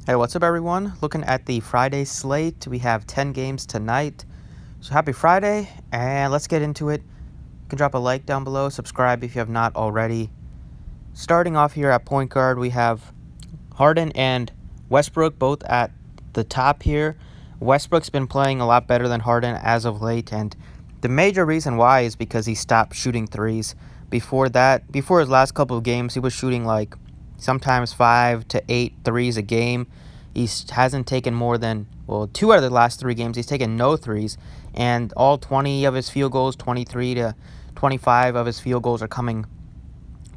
Hey, what's up, everyone? Looking at the Friday slate, we have 10 games tonight. So happy Friday, and let's get into it. You can drop a like down below, subscribe if you have not already. Starting off here at point guard, we have Harden and Westbrook both at the top here. Westbrook's been playing a lot better than Harden as of late, and the major reason why is because he stopped shooting threes. Before his last couple of games, he was shooting like sometimes 5 to 8 threes a game. He hasn't taken more than, 2 out of the last 3 games, he's taken no threes, and all 20 of his field goals, 23 to 25 of his field goals are coming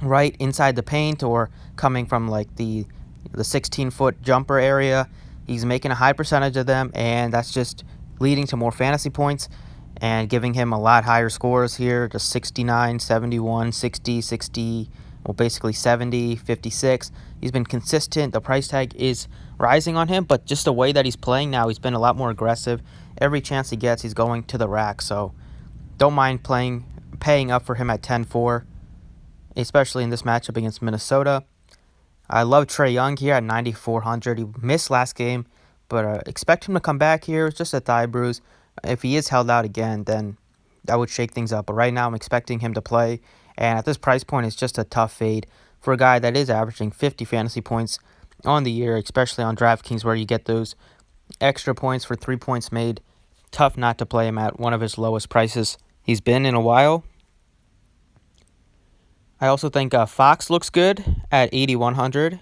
right inside the paint or coming from like the 16-foot jumper area. He's making a high percentage of them, and that's just leading to more fantasy points and giving him a lot higher scores here, to 69, 71, 60, 60, basically 70, 56. He's been consistent. The price tag is rising on him, but just the way that he's playing now, he's been a lot more aggressive. Every chance he gets, he's going to the rack, so don't mind paying up for him at 10-4, especially in this matchup against Minnesota. I love Trae Young here at 9,400. He missed last game, but expect him to come back here. It's just a thigh bruise. If he is held out again, then that would shake things up. But right now, I'm expecting him to play. And at this price point, it's just a tough fade for a guy that is averaging 50 fantasy points on the year, especially on Draftkings, where you get those extra points for 3 points made. Tough not to play him at one of his lowest prices he's been in a while. I also think Fox looks good at 8,100.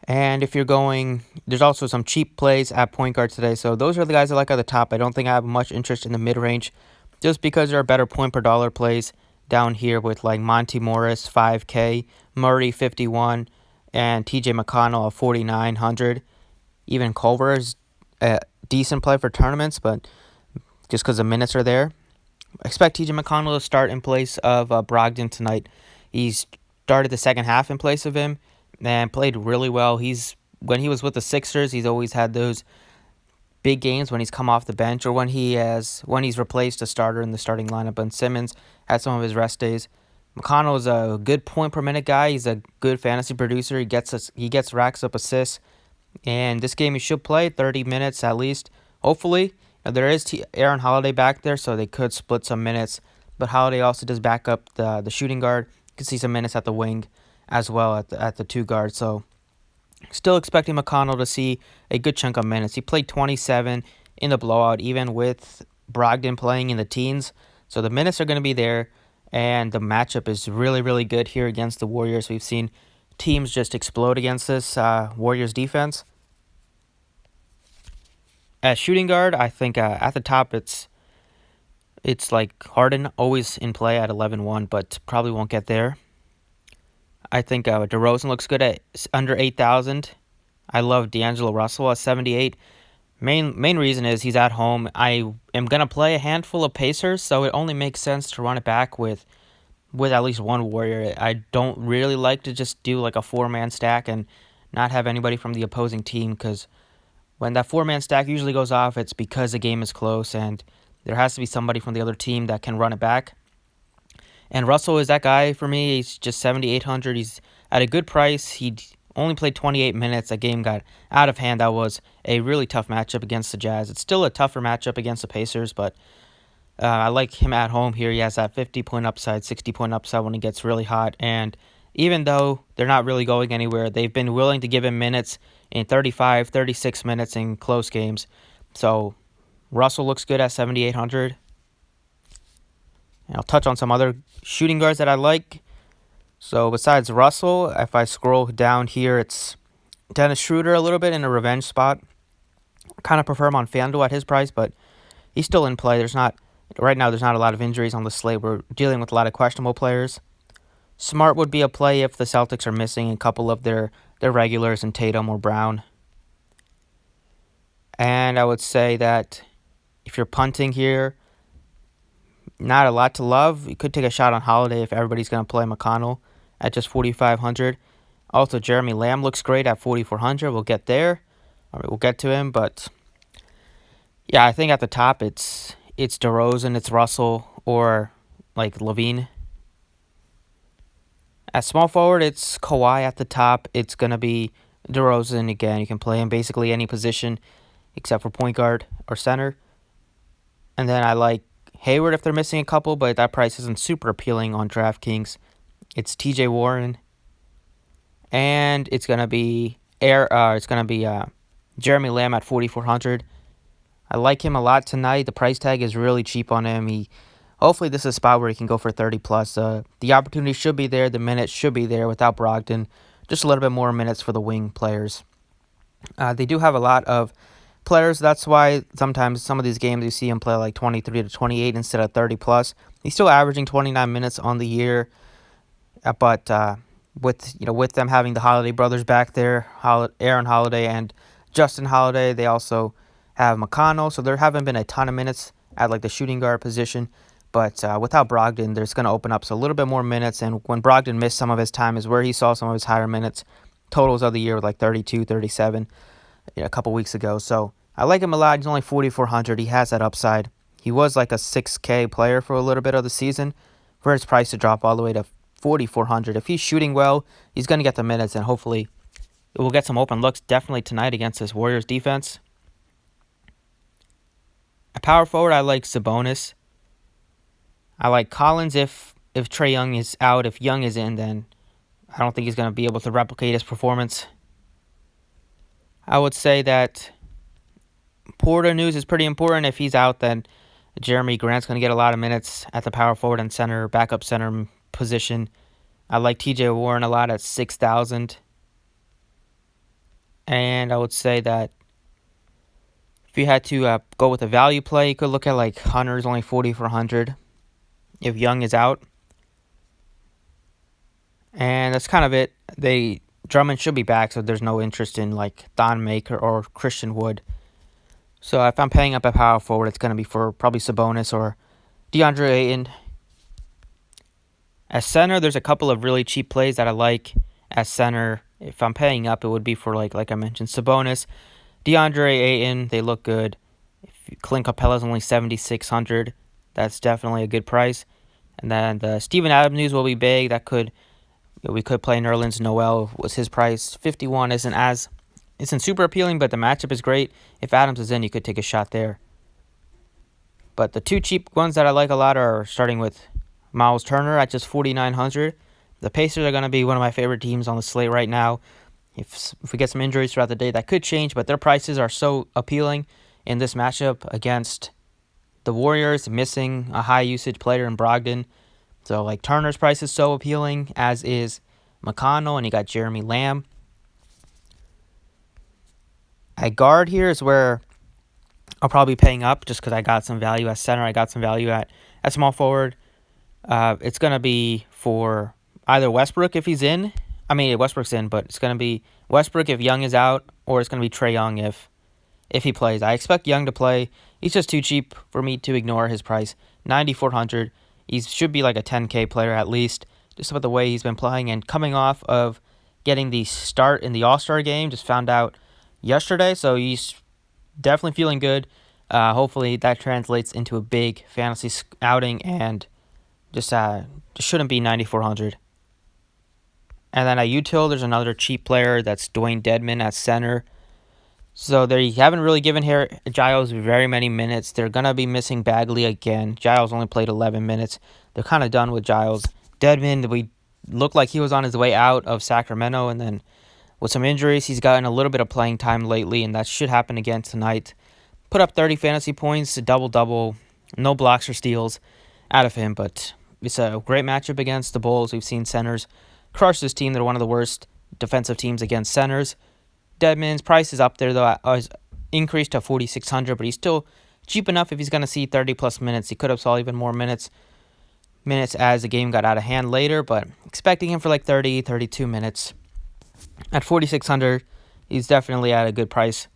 And if you're going, there's also some cheap plays at point guard today. So those are the guys I like at the top. I don't think I have much interest in the mid-range just because there are better point per dollar plays down here with like Monty Morris, 5K, Murray, 51, and TJ McConnell at 4,900. Even Culver is a decent play for tournaments, but just because the minutes are there. I expect TJ McConnell to start in place of Brogdon tonight. He's started the second half in place of him and played really well. When he was with the Sixers, he's always had those big games when he's come off the bench or when he's replaced a starter in the starting lineup. And Simmons had some of his rest days. McConnell is a good point per minute guy. He's a good fantasy producer. He gets racks up assists. And this game he should play 30 minutes at least, hopefully. There is Aaron Holiday back there, so they could split some minutes. But Holiday also does back up the shooting guard. You can see some minutes at the wing as well at the 2 guard. So still expecting McConnell to see a good chunk of minutes. He played 27 in the blowout, even with Brogdon playing in the teens. So the minutes are going to be there, and the matchup is really, really good here against the Warriors. We've seen teams just explode against this Warriors defense. At shooting guard, I think at the top it's like Harden always in play at 11-1, but probably won't get there. I think DeRozan looks good at under 8,000. I love D'Angelo Russell at 78. Main reason is he's at home. I am going to play a handful of Pacers, so it only makes sense to run it back with at least one Warrior. I don't really like to just do like a 4-man stack and not have anybody from the opposing team, because when that 4-man stack usually goes off, it's because the game is close and there has to be somebody from the other team that can run it back. And Russell is that guy for me. He's just 7,800. He's at a good price. He only played 28 minutes. That game got out of hand. That was a really tough matchup against the Jazz. It's still a tougher matchup against the Pacers, but I like him at home here. He has that 50-point upside, 60-point upside when he gets really hot. And even though they're not really going anywhere, they've been willing to give him minutes in 35, 36 minutes in close games. So Russell looks good at 7,800. And I'll touch on some other shooting guards that I like. So besides Russell, if I scroll down here, it's Dennis Schroeder a little bit in a revenge spot. I kind of prefer him on Fanduel at his price, but he's still in play. Right now there's not a lot of injuries on the slate. We're dealing with a lot of questionable players. Smart would be a play if the Celtics are missing a couple of their regulars in Tatum or Brown. And I would say that if you're punting here, not a lot to love. You could take a shot on Holiday if everybody's going to play McConnell at just 4,500. Also, Jeremy Lamb looks great at 4,400. We'll get there. We'll get to him, but yeah, I think at the top it's DeRozan, it's Russell, or like Levine. At small forward, it's Kawhi at the top. It's going to be DeRozan, again, you can play him basically any position except for point guard or center. And then I like Hayward if they're missing a couple, but that price isn't super appealing on DraftKings. It's TJ Warren, and it's gonna be Jeremy Lamb at 4,400. I like him a lot tonight. The price tag is really cheap on him. Hopefully this is a spot where he can go for 30 plus. The opportunity should be there. The minutes should be there without Brogdon. Just a little bit more minutes for the wing players. They do have a lot of players. That's why sometimes some of these games you see him play like 23 to 28 instead of 30 plus. He's still averaging 29 minutes on the year, but with them having the Holiday brothers back there, Aaron Holiday and Justin Holiday, they also have McConnell. So there haven't been a ton of minutes at like the shooting guard position. But without Brogdon, there's going to open up a little bit more minutes. And when Brogdon missed some of his time is where he saw some of his higher minutes totals of the year with like 32, 37 a couple weeks ago. So I like him a lot. He's only 4,400. He has that upside. He was like a 6K player for a little bit of the season for his price to drop all the way to 4,400. If he's shooting well, he's going to get the minutes, and hopefully we'll get some open looks definitely tonight against this Warriors defense. At power forward, I like Sabonis. I like Collins if Trae Young is out. If Young is in, then I don't think he's going to be able to replicate his performance. I would say that Porter news is pretty important. If he's out, then Jeremy Grant's going to get a lot of minutes at the power forward and center, backup center position. I like TJ Warren a lot at 6,000. And I would say that if you had to go with a value play, you could look at like Hunter's only 4,400 if Young is out. And that's kind of it. Drummond should be back, so there's no interest in like Thon Maker or Christian Wood. So if I'm paying up at power forward, it's going to be for probably Sabonis or DeAndre Ayton. As center, there's a couple of really cheap plays that I like as center. If I'm paying up, it would be for like I mentioned, Sabonis, DeAndre Ayton. They look good. If Clint Capella's only 7,600, that's definitely a good price. And then the Steven Adams news will be big. We could play Nerlens Noel. Was his price 51? Isn't super appealing, but the matchup is great. If Adams is in, you could take a shot there. But the two cheap ones that I like a lot are starting with Miles Turner at just 4,900. The Pacers are going to be one of my favorite teams on the slate right now. If we get some injuries throughout the day, that could change, but their prices are so appealing in this matchup against the Warriors, missing a high-usage player in Brogdon. So, like, Turner's price is so appealing, as is McConnell, and you got Jeremy Lamb. At guard here is where I'll probably be paying up just because I got some value at center. I got some value at small forward. It's going to be for either Westbrook if he's in. I mean, Westbrook's in, but it's going to be Westbrook if Young is out, or it's going to be Trae Young if he plays. I expect Young to play. He's just too cheap for me to ignore his price. 9,400. He should be like a 10K player at least, just about the way he's been playing. And coming off of getting the start in the All-Star game, just found out yesterday, so he's definitely feeling good. Hopefully that translates into a big fantasy outing, and just shouldn't be 9,400. And then at util, there's another cheap player that's Dwayne Dedmon at center. So they haven't really given Giles very many minutes. They're going to be missing Bagley again. Giles only played 11 minutes. They're kind of done with Giles. Dedmon, we looked like he was on his way out of Sacramento, and then with some injuries, he's gotten a little bit of playing time lately, and that should happen again tonight. Put up 30 fantasy points, a double-double, no blocks or steals out of him, but it's a great matchup against the Bulls. We've seen centers crush this team. They're one of the worst defensive teams against centers. Dedmon's price is up there, though. Is increased to 4,600, but he's still cheap enough if he's going to see 30-plus minutes. He could have saw even more minutes as the game got out of hand later, but expecting him for like 30, 32 minutes. At 4,600, he's definitely at a good price.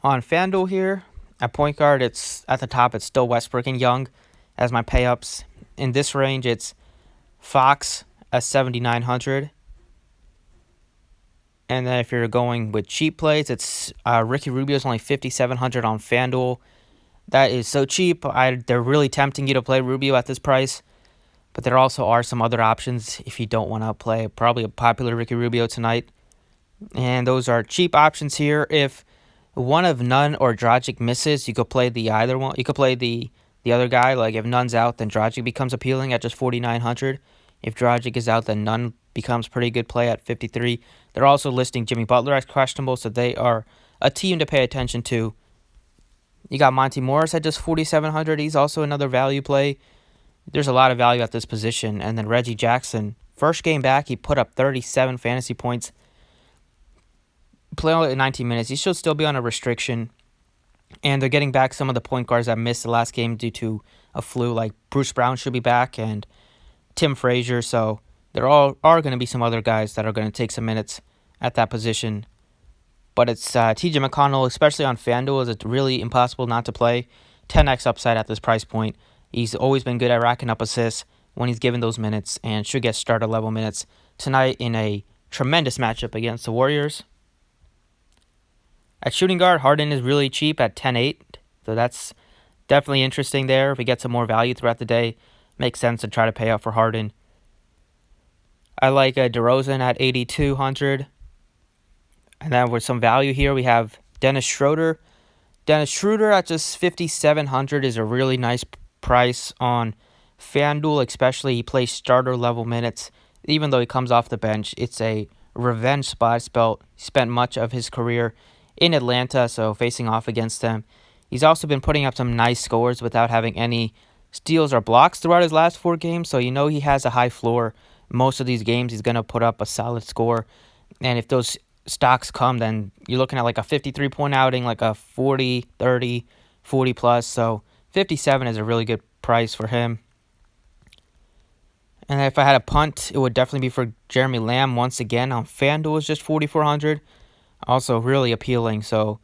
On Fanduel here, at point guard, it's at the top. It's still Westbrook and Young as my pay-ups. In this range, it's Fox at 7,900. And then if you're going with cheap plays, it's Ricky Rubio's only 5,700 on Fanduel. That is so cheap. They're really tempting you to play Rubio at this price. But there also are some other options if you don't want to play probably a popular Ricky Rubio tonight. And those are cheap options here. If one of Nunn or Dragic misses, you could play the either one. You could play the other guy. Like if Nunn's out, then Dragic becomes appealing at just 4,900. If Dragic is out, then Nunn becomes pretty good play at 53. They're also listing Jimmy Butler as questionable, so they are a team to pay attention to. You got Monty Morris at just 4,700. He's also another value play. There's a lot of value at this position. And then Reggie Jackson, first game back, he put up 37 fantasy points. Play only 19 minutes. He should still be on a restriction. And they're getting back some of the point guards that missed the last game due to a flu. Like Bruce Brown should be back and Tim Frazier. So there are going to be some other guys that are going to take some minutes at that position. But it's TJ McConnell, especially on Fanduel, is it really impossible not to play. 10x upside at this price point. He's always been good at racking up assists when he's given those minutes and should get starter level minutes tonight in a tremendous matchup against the Warriors. At shooting guard, Harden is really cheap at 10.8, so that's definitely interesting there. If we get some more value throughout the day, makes sense to try to pay up for Harden. I like DeRozan at 8,200. And then with some value here, we have Dennis Schroeder. Dennis Schroeder at just 5,700 is a really nice price on FanDuel, especially he plays starter level minutes. Even though he comes off the bench, it's a revenge spot. Spent much of his career in Atlanta, so facing off against them. He's also been putting up some nice scores without having any steals or blocks throughout his last 4 games, so you know he has a high floor. Most of these games, he's going to put up a solid score. And if those stocks come, then you're looking at like a 53-point outing, like a 40, 30, 40 plus. So 57 is a really good price for him. And if I had a punt, it would definitely be for Jeremy Lamb once again on FanDuel is just 4,400. Also really appealing. So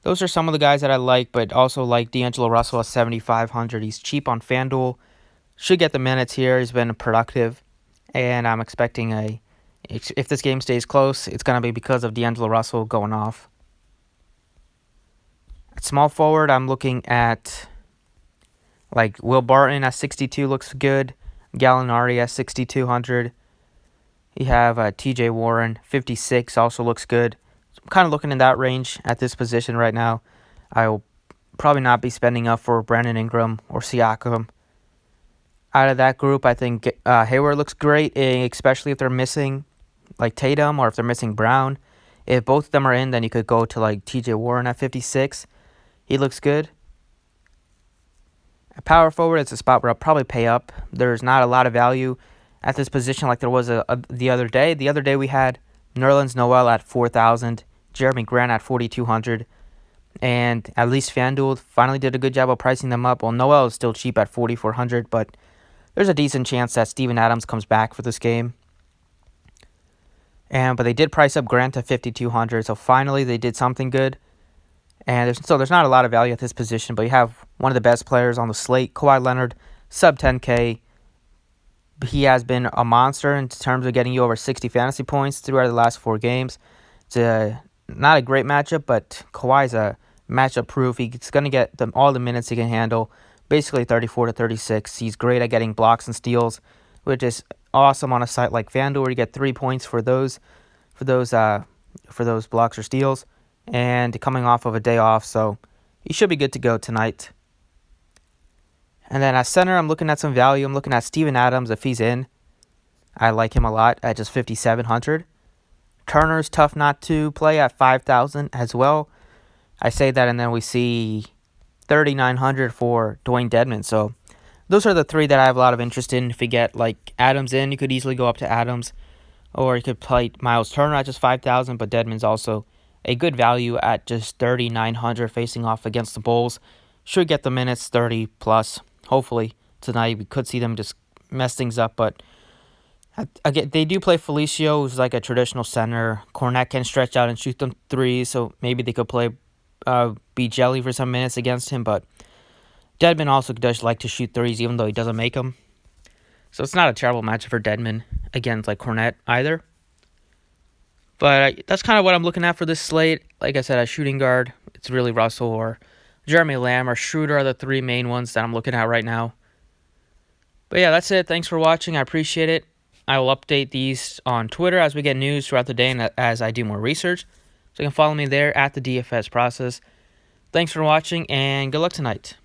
those are some of the guys that I like, but also like D'Angelo Russell at 7,500. He's cheap on FanDuel. Should get the minutes here. He's been productive. And I'm expecting if this game stays close, it's going to be because of D'Angelo Russell going off. At small forward, I'm looking at like Will Barton at 62 looks good. Gallinari at 6,200. You have T.J. Warren, 56, also looks good. So I'm kind of looking in that range at this position right now. I will probably not be spending up for Brandon Ingram or Siakam. Out of that group, I think Hayward looks great, especially if they're missing like Tatum or if they're missing Brown. If both of them are in, then you could go to like T.J. Warren at 56. He looks good. At power forward, it's a spot where I'll probably pay up. There's not a lot of value at this position like there was the other day. The other day we had Nerlens Noel at 4,000, Jeremy Grant at 4,200, and at least FanDuel finally did a good job of pricing them up. Well, Noel is still cheap at 4,400, but there's a decent chance that Steven Adams comes back for this game. But they did price up Grant to 5,200, so finally they did something good. And there's not a lot of value at this position, but you have one of the best players on the slate, Kawhi Leonard, sub 10K. He has been a monster in terms of getting you over 60 fantasy points throughout the last 4 games. It's not a great matchup, but Kawhi's a matchup proof. He's going to get all the minutes he can handle, basically 34 to 36. He's great at getting blocks and steals, which is awesome on a site like FanDuel where you get 3 points for those blocks or steals. And coming off of a day off, so he should be good to go tonight. And then at center, I'm looking at some value. I'm looking at Steven Adams if he's in. I like him a lot at just 5,700. Turner's tough not to play at 5,000 as well. I say that, and then we see 3,900 for Dwayne Dedmon. So those are the 3 that I have a lot of interest in. If you get like Adams in, you could easily go up to Adams, or you could play Miles Turner at just 5,000. But Dedmon's also a good value at just 3,900 facing off against the Bulls. Should get the minutes 30 plus. Hopefully tonight we could see them just mess things up. But again, they do play Felicio, who's like a traditional center. Cornette can stretch out and shoot them threes, so maybe they could play B. Jelly for some minutes against him. But Dedmon also does like to shoot threes, even though he doesn't make them. So it's not a terrible matchup for Dedmon against like Cornette either. But that's kind of what I'm looking at for this slate. Like I said, at shooting guard, it's really Russell or Jeremy Lamb or Schroeder are the 3 main ones that I'm looking at right now. But yeah, that's it. Thanks for watching. I appreciate it. I will update these on Twitter as we get news throughout the day and as I do more research. So you can follow me there at the DFS process. Thanks for watching and good luck tonight.